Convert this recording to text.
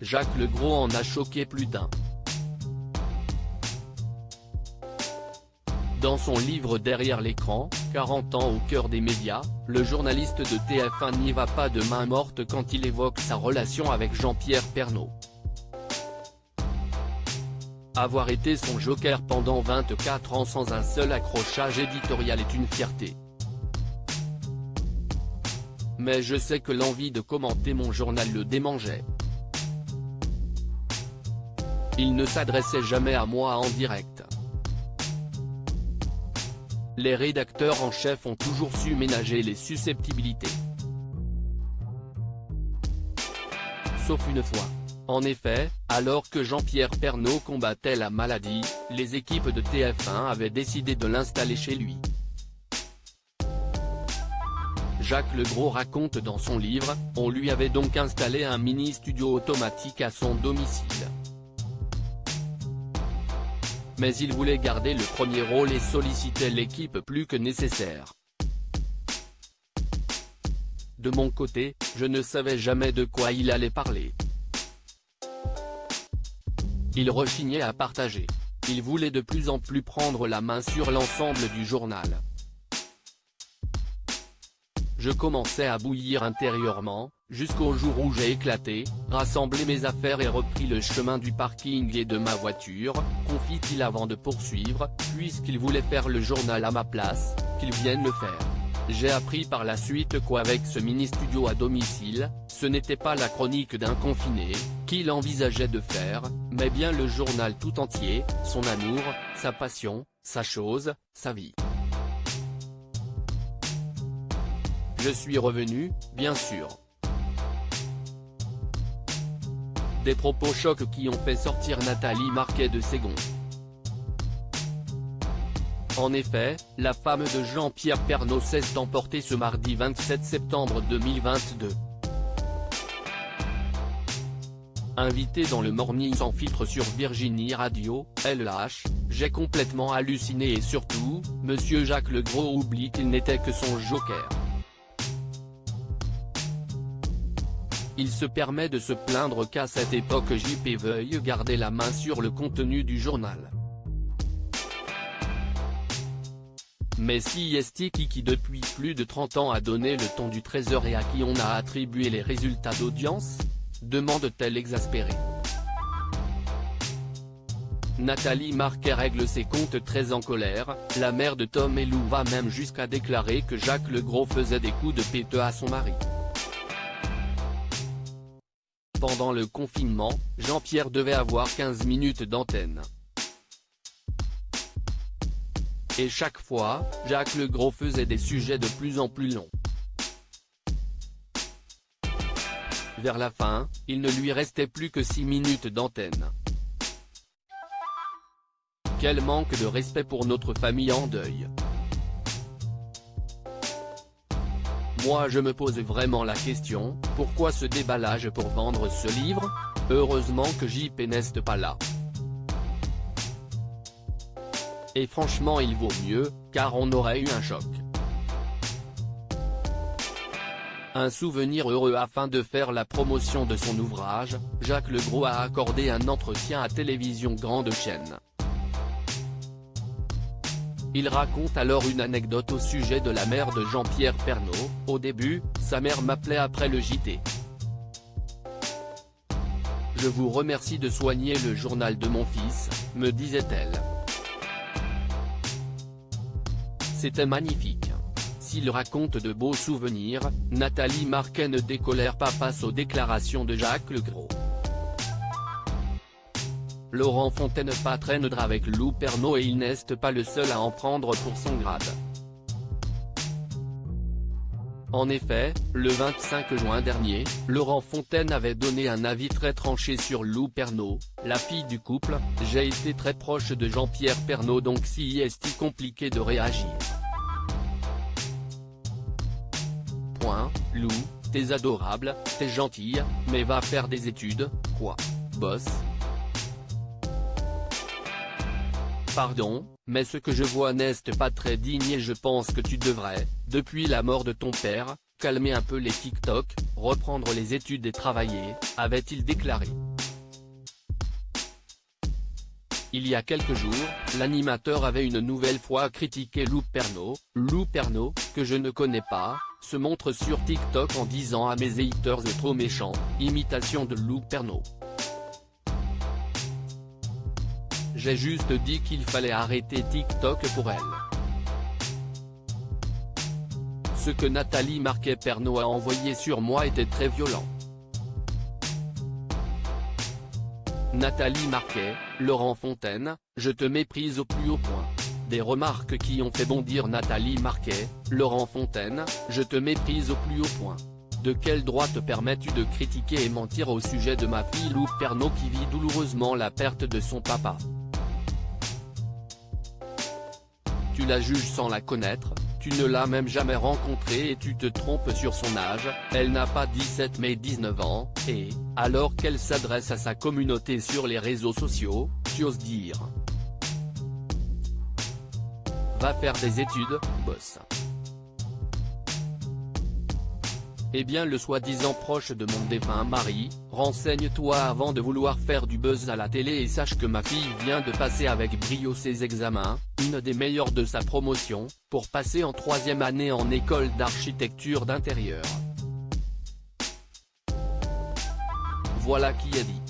Jacques Legros en a choqué plus d'un. Dans son livre Derrière l'écran, 40 ans au cœur des médias, le journaliste de TF1 n'y va pas de main morte quand il évoque sa relation avec Jean-Pierre Pernaut. Avoir été son joker pendant 24 ans sans un seul accrochage éditorial est une fierté. Mais je sais que l'envie de commenter mon journal le démangeait. Il ne s'adressait jamais à moi en direct. Les rédacteurs en chef ont toujours su ménager les susceptibilités. Sauf une fois. En effet, alors que Jean-Pierre Pernaut combattait la maladie, les équipes de TF1 avaient décidé de l'installer chez lui. Jacques Legros raconte dans son livre, on lui avait donc installé un mini-studio automatique à son domicile. Mais il voulait garder le premier rôle et sollicitait l'équipe plus que nécessaire. De mon côté, je ne savais jamais de quoi il allait parler. Il rechignait à partager. Il voulait de plus en plus prendre la main sur l'ensemble du journal. Je commençais à bouillir intérieurement, jusqu'au jour où j'ai éclaté, rassemblé mes affaires et repris le chemin du parking et de ma voiture, confie-t-il avant de poursuivre, puisqu'il voulait faire le journal à ma place, qu'il vienne le faire. J'ai appris par la suite qu'avec ce mini-studio à domicile, ce n'était pas la chronique d'un confiné, qu'il envisageait de faire, mais bien le journal tout entier, son amour, sa passion, sa chose, sa vie. Je suis revenu, bien sûr. Des propos chocs qui ont fait sortir Nathalie Marquet de ses gonds. En effet, la femme de Jean-Pierre Pernaut s'est emportée ce mardi 27 septembre 2022. Invitée dans le Morning sans filtre sur Virginie Radio, elle lâche « J'ai complètement halluciné et surtout, monsieur Jacques Legros oublie qu'il n'était que son joker ». Il se permet de se plaindre qu'à cette époque JP veuille garder la main sur le contenu du journal. Mais si est-ce qui depuis plus de 30 ans a donné le ton du Trésor et à qui on a attribué les résultats d'audience ? Demande-t-elle exaspérée. Nathalie Marquet règle ses comptes très en colère, la mère de Tom et Lou va même jusqu'à déclarer que Jacques Legros faisait des coups de péteux à son mari. Pendant le confinement, Jean-Pierre devait avoir 15 minutes d'antenne. Et chaque fois, Jacques Legros faisait des sujets de plus en plus longs. Vers la fin, il ne lui restait plus que 6 minutes d'antenne. Quel manque de respect pour notre famille en deuil. Moi je me pose vraiment la question, pourquoi ce déballage pour vendre ce livre ? Heureusement que JP n'est pas là. Et franchement il vaut mieux, car on aurait eu un choc. Un souvenir heureux. Afin de faire la promotion de son ouvrage, Jacques Legros a accordé un entretien à Télévision Grande Chaîne. Il raconte alors une anecdote au sujet de la mère de Jean-Pierre Pernaut. Au début, sa mère m'appelait après le JT. Je vous remercie de soigner le journal de mon fils, me disait-elle. C'était magnifique. S'il raconte de beaux souvenirs, Nathalie Marquet ne décolère pas face aux déclarations de Jacques Legros. Laurent Fontaine traînera avec Lou Pernaut et il n'est pas le seul à en prendre pour son grade. En effet, le 25 juin dernier, Laurent Fontaine avait donné un avis très tranché sur Lou Pernaut, la fille du couple. J'ai été très proche de Jean-Pierre Pernaut donc si est compliqué de réagir. Point, Lou, t'es adorable, t'es gentille, mais va faire des études, quoi, boss. Pardon, mais ce que je vois n'est pas très digne et je pense que tu devrais, depuis la mort de ton père, calmer un peu les TikTok, reprendre les études et travailler, avait-il déclaré. Il y a quelques jours, l'animateur avait une nouvelle fois critiqué Lou Pernaut. Lou Pernaut, que je ne connais pas, se montre sur TikTok en disant à mes haters trop méchants, imitation de Lou Pernaut. J'ai juste dit qu'il fallait arrêter TikTok pour elle. Ce que Nathalie Marquet-Pernaut a envoyé sur moi était très violent. Nathalie Marquet, Laurent Fontaine, je te méprise au plus haut point. Des remarques qui ont fait bondir Nathalie Marquet, Laurent Fontaine, je te méprise au plus haut point. De quel droit te permets-tu de critiquer et mentir au sujet de ma fille Lou Pernaut qui vit douloureusement la perte de son papa? Tu la juges sans la connaître, tu ne l'as même jamais rencontrée et tu te trompes sur son âge, elle n'a pas 17 mais 19 ans, et, alors qu'elle s'adresse à sa communauté sur les réseaux sociaux, tu oses dire. Va faire des études, boss. Eh bien le soi-disant proche de mon défunt mari, renseigne-toi avant de vouloir faire du buzz à la télé et sache que ma fille vient de passer avec brio ses examens, une des meilleures de sa promotion, pour passer en 3e année en école d'architecture d'intérieur. Voilà qui a dit.